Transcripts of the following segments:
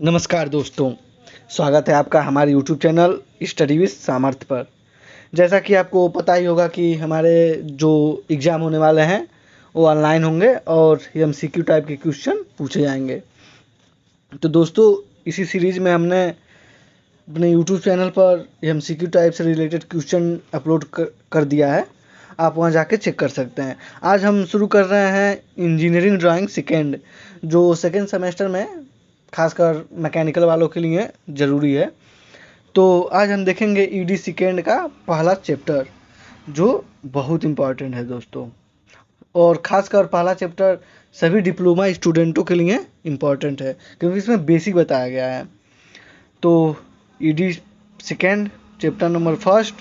नमस्कार दोस्तों, स्वागत है आपका हमारे यूट्यूब चैनल स्टडी विद सामर्थ्य पर। जैसा कि आपको पता ही होगा कि हमारे जो एग्ज़ाम होने वाले हैं वो ऑनलाइन होंगे और एमसीक्यू टाइप के क्वेश्चन पूछे जाएंगे। तो दोस्तों, इसी सीरीज़ में हमने अपने यूट्यूब चैनल पर एमसीक्यू टाइप से रिलेटेड क्वेश्चन अपलोड कर दिया है। आप वहां जाके चेक कर सकते हैं। आज हम शुरू कर रहे हैं इंजीनियरिंग ड्राइंग सेकेंड, जो सेकेंड सेमेस्टर में खासकर मैकेनिकल वालों के लिए ज़रूरी है। तो आज हम देखेंगे ईडी सेकेंड का पहला चैप्टर, जो बहुत इम्पॉर्टेंट है दोस्तों, और ख़ासकर पहला चैप्टर सभी डिप्लोमा स्टूडेंटों के लिए इम्पॉर्टेंट है क्योंकि इसमें बेसिक बताया गया है। तो ED second chapter number first,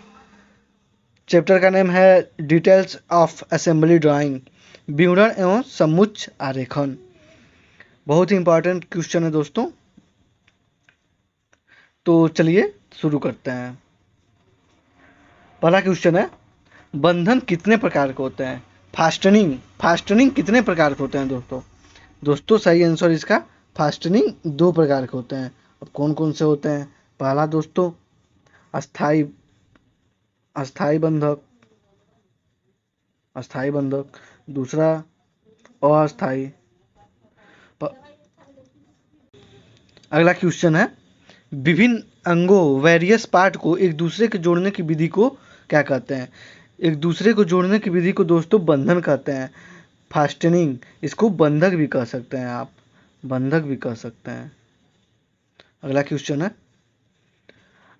chapter का नाम है डिटेल्स ऑफ असेंबली ड्राइंग, विवरण एवं समुच्च आरेखन। बहुत ही इंपॉर्टेंट क्वेश्चन है दोस्तों। तो चलिए शुरू करते हैं। पहला क्वेश्चन है, बंधन कितने प्रकार के होते हैं? फास्टनिंग कितने प्रकार के होते हैं दोस्तों सही आंसर इसका फास्टनिंग 2 प्रकार के होते हैं। अब कौन कौन से होते हैं? पहला दोस्तों अस्थाई बंधक, दूसरा अस्थाई। अगला क्वेश्चन है, विभिन्न अंगों वेरियस पार्ट को एक दूसरे के जोड़ने की विधि को क्या कहते हैं? एक दूसरे को जोड़ने की विधि को दोस्तों बंधन कहते हैं। फास्टनिंग, इसको बंधक भी कह सकते हैं, आप बंधक भी कह सकते हैं। अगला क्वेश्चन है,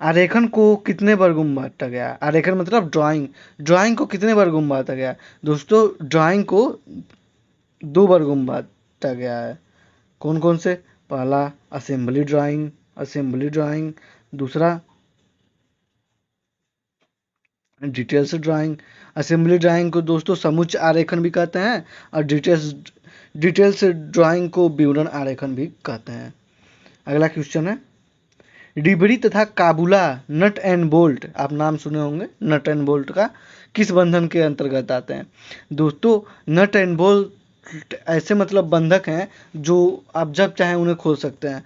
आरेखन को कितने वर्गों में बांटा गया? आरेखन मतलब ड्राइंग को कितने वर्गों में बांटा गया? दोस्तों ड्राइंग को 2 वर्गों में बांटा गया है। कौन कौन से? पहला असेंबली ड्राइंग, दूसरा डिटेल्स ड्राइंग। असेंबली ड्राइंग को दोस्तों समुच्च आरेखन भी कहते हैं और डिटेल्स ड्राइंग को विवरण आरेखन भी कहते हैं। अगला क्वेश्चन है, डिबरी तथा काबुला नट एंड बोल्ट, आप नाम सुने होंगे नट एंड बोल्ट का, किस बंधन के अंतर्गत आते हैं? दोस्तों नट एंड बोल्ट ऐसे मतलब बंधक हैं जो आप जब चाहें उन्हें खोल सकते हैं,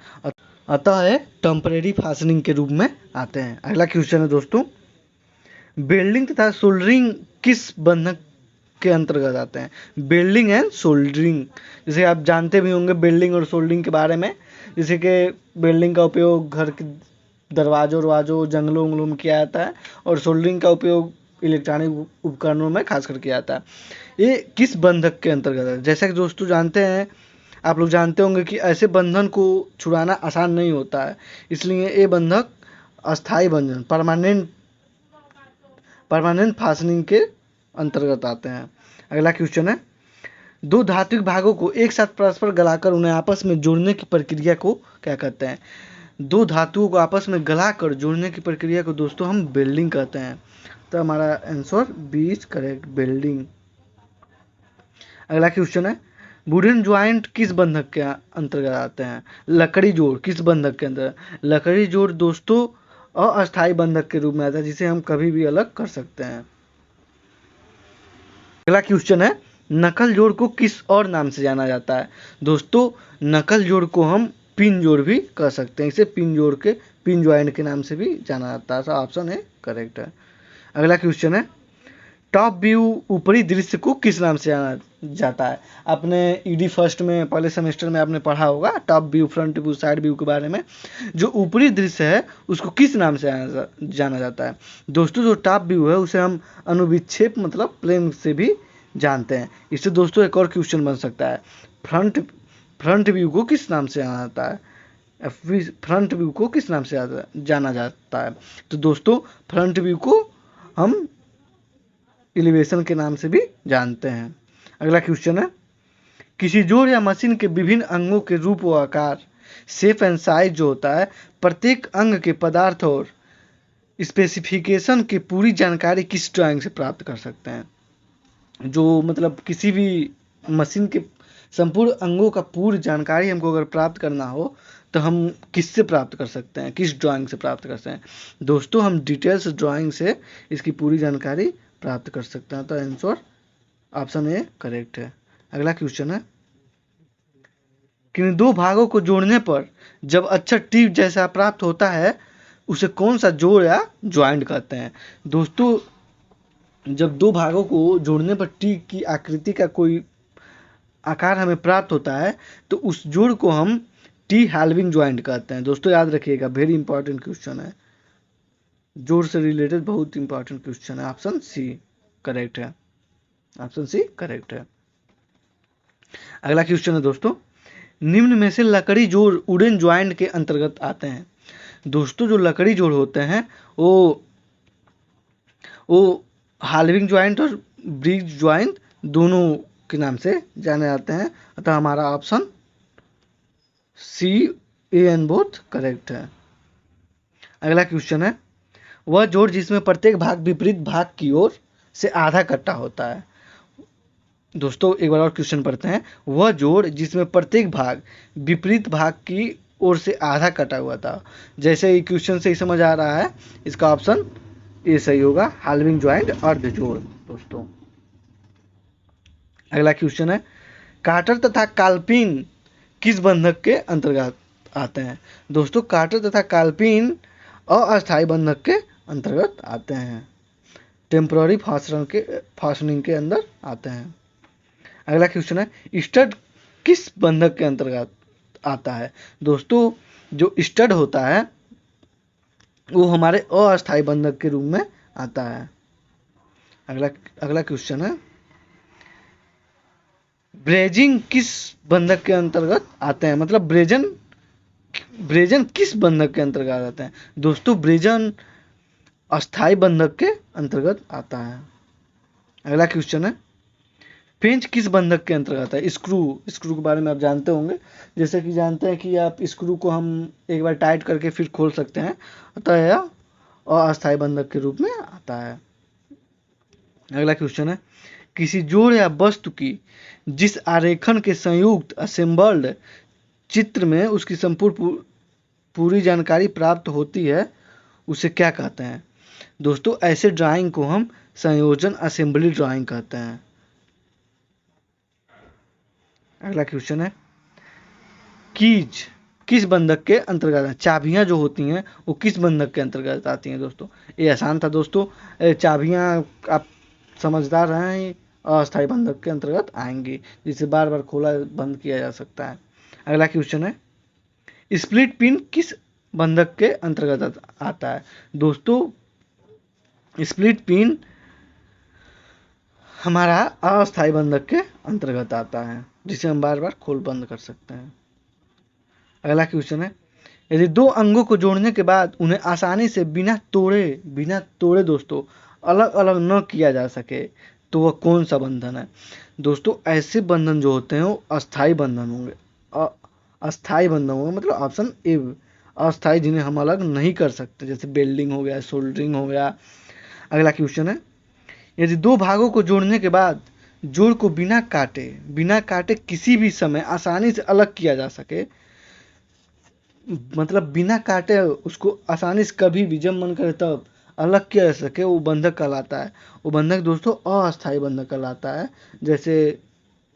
अतः ये टेम्परेरी फास्टनिंग के रूप में आते हैं। अगला क्वेश्चन है दोस्तों, वेल्डिंग तथा सोल्डरिंग किस बंधक के अंतर्गत आते हैं? वेल्डिंग एंड सोल्डरिंग, जैसे आप जानते भी होंगे वेल्डिंग और सोल्डरिंग के बारे में, जैसे कि वेल्डिंग का उपयोग घर के दरवाजों जंगलों उंगलों में किया जाता है और सोल्डरिंग का उपयोग इलेक्ट्रॉनिक उपकरणों में खासकर किया जाता है। ये किस बंधक के अंतर्गत है? जैसा कि दोस्तों जानते हैं, आप लोग जानते होंगे कि ऐसे बंधन को छुड़ाना आसान नहीं होता है, इसलिए ये बंधक अस्थाई बंधन परमानेंट फास्टनिंग के अंतर्गत आते हैं। अगला क्वेश्चन है, 2 धात्विक भागों को एक साथ परस्पर गलाकर उन्हें आपस में जोड़ने की प्रक्रिया को क्या कहते हैं? 2 धातुओं को आपस में गलाकर जोड़ने की प्रक्रिया को दोस्तों हम वेल्डिंग कहते हैं। तो हमारा answer B is correct, welding. अगला क्वेश्चन है, वुडन ज्वाइंट किस बंधक के अंतर्गत आते हैं? लकड़ी जोड़ किस बंधक के अंदर? लकड़ी जोड़ दोस्तों अस्थाई बंधक के रूप में आता है, जिसे हम कभी भी अलग कर सकते हैं। अगला क्वेश्चन है, नकल जोड़ को किस और नाम से जाना जाता है? दोस्तों नकल जोड़ को हम पिन जोड़ भी कह सकते हैं, इसे पिन ज्वाइंट के नाम से भी जाना जाता है। तो ऑप्शन है करेक्ट है। अगला क्वेश्चन है, टॉप व्यू ऊपरी दृश्य को किस नाम से जाना जाता है? आपने ईडी फर्स्ट में पहले सेमेस्टर में आपने पढ़ा होगा top view, front view, side view के बारे में। जो ऊपरी दृश्य है उसको किस नाम से जाना जाता है? दोस्तों जो टॉप व्यू है उसे हम अनुविक्षेप मतलब प्लेन से भी जानते हैं। इससे दोस्तों एक और क्वेश्चन बन सकता है, फ्रंट व्यू को किस नाम से जाना जाता है? फ्रंट व्यू को किस नाम से जाना जाता है? तो दोस्तों फ्रंट व्यू को हम एलिवेशन के नाम से भी जानते हैं। अगला क्वेश्चन है, किसी जोड़ या मशीन के विभिन्न अंगों के रूप व आकार, शेप एंड साइज जो होता है, प्रत्येक अंग के पदार्थ और स्पेसिफिकेशन की पूरी जानकारी किस ड्राइंग से प्राप्त कर सकते हैं? जो मतलब किसी भी मशीन के संपूर्ण अंगों का पूरी जानकारी हमको अगर प्राप्त करना हो तो हम किससे प्राप्त कर सकते हैं, किस ड्राइंग से प्राप्त कर सकते हैं? दोस्तों हम डिटेल्स ड्राइंग से इसकी पूरी जानकारी प्राप्त कर सकते हैं। तो आंसर ऑप्शन ए करेक्ट है। अगला क्वेश्चन है, किन दो भागों को जोड़ने पर जब अक्षर टी जैसा प्राप्त होता है उसे कौन सा जोड़ या ज्वाइंट कहते हैं। दोस्तों जब दो भागों को जोड़ने पर टी की आकृति का कोई आकार हमें प्राप्त होता है तो उस जोड़ को हम टी हैल्विंग ज्वाइंट कहते हैं। दोस्तों याद रखिएगा, वेरी इंपॉर्टेंट क्वेश्चन है, जोड़ से रिलेटेड बहुत इंपॉर्टेंट क्वेश्चन है। ऑप्शन सी करेक्ट है, ऑप्शन सी करेक्ट है। अगला क्वेश्चन है दोस्तों, निम्न में से लकड़ी जोड़ वुडन ज्वाइंट के अंतर्गत आते हैं। दोस्तों जो लकड़ी जोड़ होते हैं वो हाल्विंग ज्वाइंट और ब्रिज ज्वाइंट दोनों के नाम से जाने जाते हैं, अतः हमारा option C A N both correct है। अगला क्वेश्चन है, वह जोड़ जिसमें प्रत्येक भाग विपरीत भाग की ओर से आधा कटा होता है। दोस्तों एक बार और क्वेश्चन पढ़ते हैं, वह जोड़ जिसमें प्रत्येक भाग विपरीत भाग की ओर से आधा कटा हुआ था। जैसे ही क्वेश्चन से ही समझ आ रहा है, इसका ऑप्शन ए सही होगा, हाल्विंग ज्वाइंट अर्ध जोड़। दोस्तों अगला क्वेश्चन है, काटर तथा कालपिन किस बंधक के अंतर्गत आते हैं। दोस्तों काटर तथा कालपिन अस्थायी बंधक के अंतर्गत आते हैं, टेम्पररी फास्टनिंग के अंदर आते हैं। अगला क्वेश्चन है, स्टड किस बंधक के अंतर्गत आता है। दोस्तों जो स्टड होता है वो हमारे अस्थायी बंधक के रूप में आता है। अगला क्वेश्चन है, ब्रेजिंग किस बंधक के अंतर्गत आते हैं, मतलब ब्रेजन किस बंधक के अंतर्गत आते हैं। दोस्तों ब्रेजन अस्थायी बंधक के अंतर्गत आता है। अगला क्वेश्चन है, पेंच किस बंधक के अंतर्गत है। स्क्रू के बारे में आप जानते होंगे, जैसे कि जानते हैं कि आप स्क्रू को हम एक बार टाइट करके फिर खोल सकते हैं, अतः यह अस्थायी बंधक के रूप में आता है। अगला क्वेश्चन है, किसी जोड़ या वस्तु की जिस आरेखन के संयुक्त असेंबल्ड चित्र में उसकी संपूर्ण पूरी जानकारी प्राप्त होती है उसे क्या कहते हैं। दोस्तों ऐसे ड्राइंग को हम संयोजन असेंबली ड्राइंग कहते हैं। अगला क्वेश्चन है, कीज किस बंधक के अंतर्गत है। चाबियां जो होती हैं वो किस बंधक के अंतर्गत आती हैं। दोस्तों ये आसान था दोस्तों, चाबियां आप समझदार हैं, अस्थायी बंधक के अंतर्गत आएंगी, जिसे बार बार खोला बंद किया जा सकता है। अगला क्वेश्चन है, स्प्लिट पिन किस बंधक के अंतर्गत आता है। दोस्तों स्प्लिट पिन हमारा अस्थायी बंधक के अंतर्गत आता है, जिसे हम बार बार खोल बंद कर सकते हैं। अगला क्वेश्चन है, यदि दो अंगों को जोड़ने के बाद उन्हें आसानी से बिना तोड़े दोस्तों अलग अलग न किया जा सके तो वह कौन सा बंधन है। दोस्तों ऐसे बंधन जो होते हैं वो अस्थायी बंधन होंगे, अस्थायी बंधन होंगे, मतलब ऑप्शन ए अस्थायी, जिन्हें हम अलग नहीं कर सकते, जैसे बेल्डिंग हो गया, सोल्डरिंग हो गया। अगला क्वेश्चन है, यदि दो भागों को जोड़ने के बाद जोड़ को बिना काटे किसी भी समय आसानी से अलग किया जा सके, मतलब बिना काटे उसको आसानी से कभी भी जब मन करे तब अलग किया जा सके, वो बंधक कहलाता है। वो बंधक दोस्तों अस्थायी बंधक कहलाता है, जैसे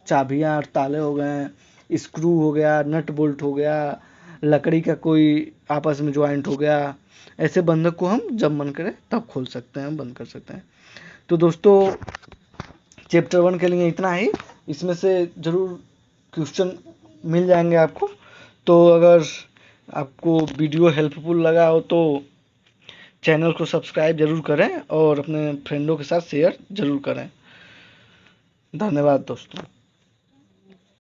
चाबियां और ताले हो गए, स्क्रू हो गया, नट बोल्ट हो गया, लकड़ी का कोई आपस में ज्वाइंट हो गया। ऐसे बंधक को हम जब मन करे तब खोल सकते हैं, बंद कर सकते हैं। तो दोस्तों चैप्टर 1 के लिए इतना ही, इसमें से ज़रूर क्वेश्चन मिल जाएंगे आपको। तो अगर आपको वीडियो हेल्पफुल लगा हो तो चैनल को सब्सक्राइब जरूर करें और अपने फ्रेंडों के साथ शेयर जरूर करें। धन्यवाद दोस्तों।